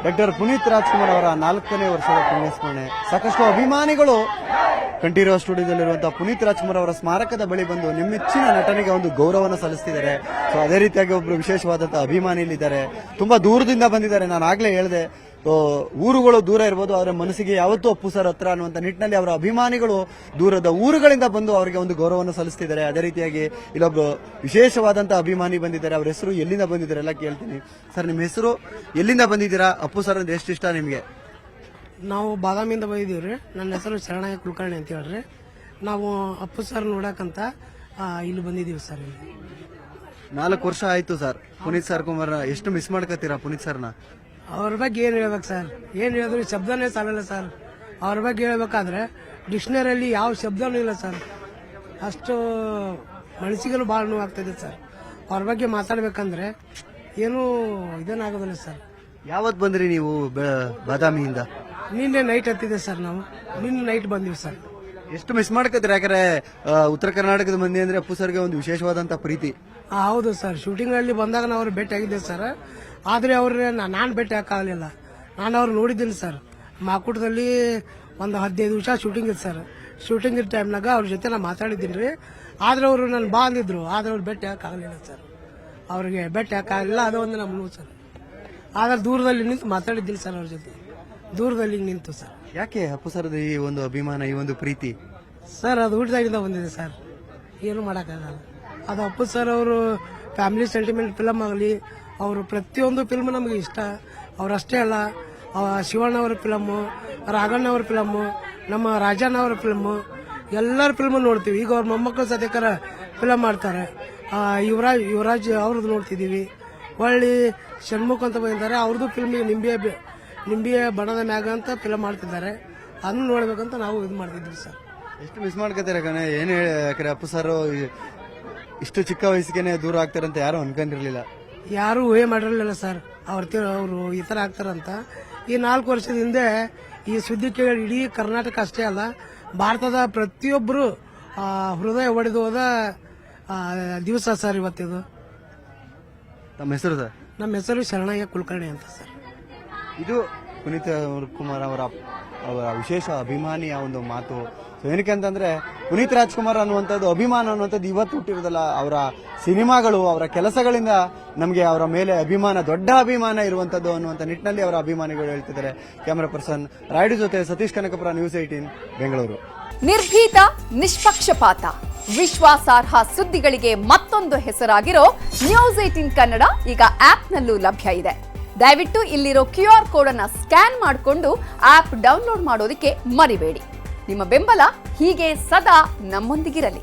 Doctor Puneeth Rajkumar ಅವರ 4ನೇ ವರ್ಷದ ಪುಣ್ಯಸ್ಮರಣೆ. ಸಾಕಷ್ಟು ಅಭಿಮಾನಿಗಳು ಕಂಠೀರವ ಸ್ಟುಡಿಯೋದಲ್ಲಿರುವಂತಹ ಪುನೀತ್ ರಾಜ್ಕುಮಾರ್ ಅವರ ಸ್ಮಾರಕದ ಬಳಿ ಬಂದು ನೆಮ್ಮೆಚ್ಚಿನ ನಟನೆಗೆ ಒಂದು ಗೌರವವನ್ನು ಸಲ್ಲಿಸ್ತಿದ್ದಾರೆ. ಸೊ ಅದೇ ರೀತಿಯಾಗಿ ಒಬ್ರು ವಿಶೇಷವಾದಂತಹ ಅಭಿಮಾನಿ ಇಲ್ಲಿದ್ದಾರೆ, ತುಂಬಾ ದೂರದಿಂದ ಬಂದಿದ್ದಾರೆ. ನಾನು ಆಗ್ಲೇ ಹೇಳಿದೆ, ಊರುಗಳು ದೂರ ಇರ್ಬೋದು, ಅವರ ಮನಸ್ಸಿಗೆ ಯಾವತ್ತೂ ಅಪ್ಪು ಸರ್ ಹತ್ರ ಅನ್ನುವಂಥ ನಿಟ್ಟಿನಲ್ಲಿ ಅವರ ಅಭಿಮಾನಿಗಳು ದೂರದ ಊರುಗಳಿಂದ ಬಂದು ಅವರಿಗೆ ಒಂದು ಗೌರವವನ್ನು ಸಲ್ಲಿಸ್ತಿದ್ದಾರೆ. ಅದೇ ರೀತಿಯಾಗಿ ಇಲ್ಲೊಬ್ರು ವಿಶೇಷವಾದಂತಹ ಅಭಿಮಾನಿ ಬಂದಿದ್ದಾರೆ. ಅವ್ರ ಹೆಸರು ಎಲ್ಲಿಂದ ಬಂದಿದ್ದಾರೆ ಎಲ್ಲ ಕೇಳ್ತೀನಿ. ಸರ್, ನಿಮ್ಮ ಹೆಸರು, ಎಲ್ಲಿಂದ ಬಂದಿದ್ದೀರಾ? ಅಪ್ಪು ಸರ್ ಅಂದ್ರೆ ಎಷ್ಟು ಇಷ್ಟ ನಿಮಗೆ? ನಾವು ಬಾದಾಮಿಯಿಂದ ಬಂದಿದ್ದೀವ್ರಿ. ನನ್ನ ಹೆಸರು ಶರಣಯ್ಯ ಕುಲಕರ್ಣಿ ಅಂತ ಹೇಳ್ರಿ. ನಾವು ಅಪ್ಪು ಸರ್ ನೋಡಕಂತ ಇಲ್ಲಿ ಬಂದಿದ್ದೀವಿ ಸರ್. ಇಲ್ಲಿ 4 ವರ್ಷ ಆಯ್ತು ಸರ್. ಪುನೀತ್ ಸರ್ ಕುಮಾರ್ ಎಷ್ಟು ಮಿಸ್ ಮಾಡ್ಕೋತೀರಾ ಪುನೀತ್ ಸರ್ನ? ಅವ್ರ ಬಗ್ಗೆ ಏನ್ ಹೇಳ್ಬೇಕು ಸರ್? ಏನ್ ಹೇಳಿದ್ರು ಶಬ್ದನೇ ಸಾಲಲ್ಲ ಸರ್. ಅವ್ರ ಬಗ್ಗೆ ಹೇಳ್ಬೇಕಾದ್ರೆ ಡಿಕ್ಷನರಿಯಲ್ಲಿ ಯಾವ ಶಬ್ದನೂ ಇಲ್ಲ ಸರ್. ಅಷ್ಟು ಮನಸ್ಸಿಗೆಲ್ಲೂ ಭಾಳ ನೋವಾಗ್ತದೆ ಸರ್. ಅವ್ರ ಬಗ್ಗೆ ಮಾತಾಡ್ಬೇಕಂದ್ರೆ ಏನೂ ಇದೇನಾಗೋದಿಲ್ಲ ಸರ್. ಯಾವತ್ ಬಂದ್ರಿ ನೀವು ಬಾದಾಮಿಯಿಂದ? ನಿನ್ನೆ ನೈಟ್ ಹತ್ತಿದೆ ಸರ್. ನಾವು ನಿನ್ನೆ ನೈಟ್ ಬಂದಿವಿ ಸರ್. ಎಷ್ಟು ಮಿಸ್ ಮಾಡ್ಕೋತೀರಿ? ಯಾಕಂದ್ರೆ ಉತ್ತರ ಕರ್ನಾಟಕದ ಮಂದಿ ಅಂದ್ರೆ ಅಪ್ಪು ಸರ್ಗೆ ಒಂದು ವಿಶೇಷವಾದಂತಹ ಪ್ರೀತಿ. ಹೌದು ಸರ್. ಶೂಟಿಂಗ್ ಅಲ್ಲಿ ಬಂದಾಗ ನಾವು ಅವ್ರು ಭೇಟಿ ಆಗಿದ್ದೆ ಸರ್. ಆದ್ರೆ ಅವ್ರ ನಾನು ಭೇಟಿ ಹಾಕಾಗಲಿಲ್ಲ. ನಾನು ಅವ್ರು ನೋಡಿದ್ದೀನಿ ಸರ್. ಮಾಕೂಟದಲ್ಲಿ ಒಂದು 15 ನಿಮಿಷ ಶೂಟಿಂಗ್ ಇತ್ತು ಸರ್. ಶೂಟಿಂಗ್ ಇದ್ದ ಟೈಮ್ನಾಗ ಅವ್ರ ಜೊತೆ ನಾನು ಮಾತಾಡಿದ್ದೀನಿ ರೀ. ಆದ್ರೆ ಅವರು ನಾನು ಬಾ ಅಂದಿದ್ರು. ಆದ್ರೆ ಅವ್ರು ಭೇಟಿ ಹಾಕಾಗಲಿಲ್ಲ ಸರ್. ಅವ್ರಿಗೆ ಭೇಟಿ ಹಾಕಾಗಲಿಲ್ಲ, ಅದು ಒಂದು ನಮ್ಮ ನೋವು ಸರ್. ಆದ್ರೆ ದೂರದಲ್ಲಿ ನಿಂತು ಮಾತಾಡಿದ್ದೀನಿ ಸರ್ ಅವ್ರ ಜೊತೆ, ದೂರದಲ್ಲಿ ನಿಂತು ಸರ್. ಯಾಕೆ ಅಪ್ಪು ಸರ್ ಈ ಒಂದು ಅಭಿಮಾನ, ಈ ಒಂದು ಪ್ರೀತಿ? ಸರ್ ಅದು ಹುಟ್ಟಿದಾಗಿಂದ ಬಂದಿದೆ ಸರ್. ಏನು ಮಾಡೋಕ್ಕಾಗಲ್ಲ. ಅದು ಅಪ್ಪು ಸರ್ ಅವರು ಫ್ಯಾಮಿಲಿ ಸೆಂಟಿಮೆಂಟ್ ಫಿಲಮ್ ಆಗಲಿ, ಅವರು ಪ್ರತಿಯೊಂದು ಫಿಲ್ಮ್ ನಮಗೆ ಇಷ್ಟ. ಅವರಷ್ಟೇ ಅಲ್ಲ, ಶಿವಣ್ಣ ಅವರ ಫಿಲಮ್ಮು, ರಾಘಣ್ಣ ಅವರ ಫಿಲಮ್ಮು, ನಮ್ಮ ರಾಜಣ್ಣ ಅವರ ಫಿಲಮ್ಮು, ಎಲ್ಲರ ಫಿಲ್ಮ್ ನೋಡ್ತೀವಿ. ಈಗ ಅವ್ರ ಮೊಮ್ಮಕ್ಕಳು ಸದ್ಯಕರ ಫಿಲಮ್ ಮಾಡ್ತಾರೆ. ಯುವರಾಜ್ ಅವ್ರದ್ದು ನೋಡ್ತಿದ್ದೀವಿ. ಹೊಳ್ಳಿ ಷಣ್ಮುಖ್ ಅಂತ ಬಂದಿದ್ದಾರೆ, ಅವ್ರದ್ದು ಫಿಲ್ಮಿಗೆ ನಿಂಬಿಯ ಬಣದ ಮ್ಯಾಗ ಅಂತ ಫಿಲಮ್ ಮಾಡ್ತಿದ್ದಾರೆ. ಅದನ್ನು ನೋಡ್ಬೇಕಂತ ನಾವು ಇದು ಮಾಡ್ತಿದ್ವಿ ಸರ್. ಎಷ್ಟು ಮಿಸ್ ಮಾಡ್ಕೋತೀರ ಕಣೆ? ಏನು ಹೇಳಿ, ಯಾಕಂದ್ರೆ ಅಪ್ಪು ಸರ್ ಇಷ್ಟು ಚಿಕ್ಕ ವಯಸ್ಸಿಗೆ ದೂರ ಆಗ್ತಾರಂತ ಯಾರು ಅನ್ಕೊಂಡಿರ್ಲಿಲ್ಲ. ಯಾರು ಊಹೆ ಮಾಡಿರಲಿಲ್ಲ ಸರ್ ಅವರು ಈ ಥರ ಆಗ್ತಾರಂತ. ಈ 4 ವರ್ಷದ ಹಿಂದೆ ಈ ಸುದ್ದಿ ಕೇಳಿ ಇಡೀ ಕರ್ನಾಟಕ ಅಷ್ಟೇ ಅಲ್ಲ, ಭಾರತದ ಪ್ರತಿಯೊಬ್ಬರು ಹೃದಯ ಒಡೆದು ಹೋದ ದಿವಸ ಸರ್ ಇವತ್ತಿದು. ತಮ್ಮ ಹೆಸರು ಸರ್? ನಮ್ಮ ಹೆಸರು ಶರಣಯ್ಯ ಕುಲಕರ್ಣಿ ಅಂತ ಸರ್. ಇದು ಪುನೀತ್ ಕುಮಾರ್ ಅವರ ವಿಶೇಷ ಅಭಿಮಾನಿಯ ಒಂದು ಮಾತು. ಏನಕ್ಕೆ ಅಂತಂದ್ರೆ ಪುನೀತ್ ರಾಜ್ಕುಮಾರ್ ಅನ್ನುವಂಥದ್ದು, ಅಭಿಮಾನ ಅನ್ನುವಂಥದ್ದು ಇವತ್ತು ಹುಟ್ಟಿರೋದಲ್ಲ. ಅವರ ಸಿನಿಮಾಗಳು, ಅವರ ಕೆಲಸಗಳಿಂದ ನಮಗೆ ಅವರ ಮೇಲೆ ಅಭಿಮಾನ, ದೊಡ್ಡ ಅಭಿಮಾನ ಇರುವಂತದ್ದು ಅನ್ನುವಂಥ ನಿಟ್ಟಿನಲ್ಲಿ ಅವರ ಅಭಿಮಾನಿಗಳು ಹೇಳ್ತಿದ್ದಾರೆ. ಕ್ಯಾಮರಾ ಪರ್ಸನ್ ರಾಯ್ಡು ಜೊತೆ ಸತೀಶ್ ಕನಕಪುರ, ನ್ಯೂಸ್ 18 ಬೆಂಗಳೂರು. ನಿರ್ಭೀತ, ನಿಷ್ಪಕ್ಷಪಾತ, ವಿಶ್ವಾಸಾರ್ಹ ಸುದ್ದಿಗಳಿಗೆ ಮತ್ತೊಂದು ಹೆಸರಾಗಿರೋ ನ್ಯೂಸ್ 18 ಕನ್ನಡ ಈಗ ಆಪ್ನಲ್ಲೂ ಲಭ್ಯ ಇದೆ. ದಯವಿಟ್ಟು ಇಲ್ಲಿರೋ QR ಕೋಡ್ ಅನ್ನ ಸ್ಕ್ಯಾನ್ ಮಾಡಿಕೊಂಡು ಆಪ್ ಡೌನ್ಲೋಡ್ ಮಾಡೋದಕ್ಕೆ ಮರಿಬೇಡಿ. ನಿಮ್ಮ ಬೆಂಬಲ ಹೀಗೆ ಸದಾ ನಮ್ಮೊಂದಿಗಿರಲಿ.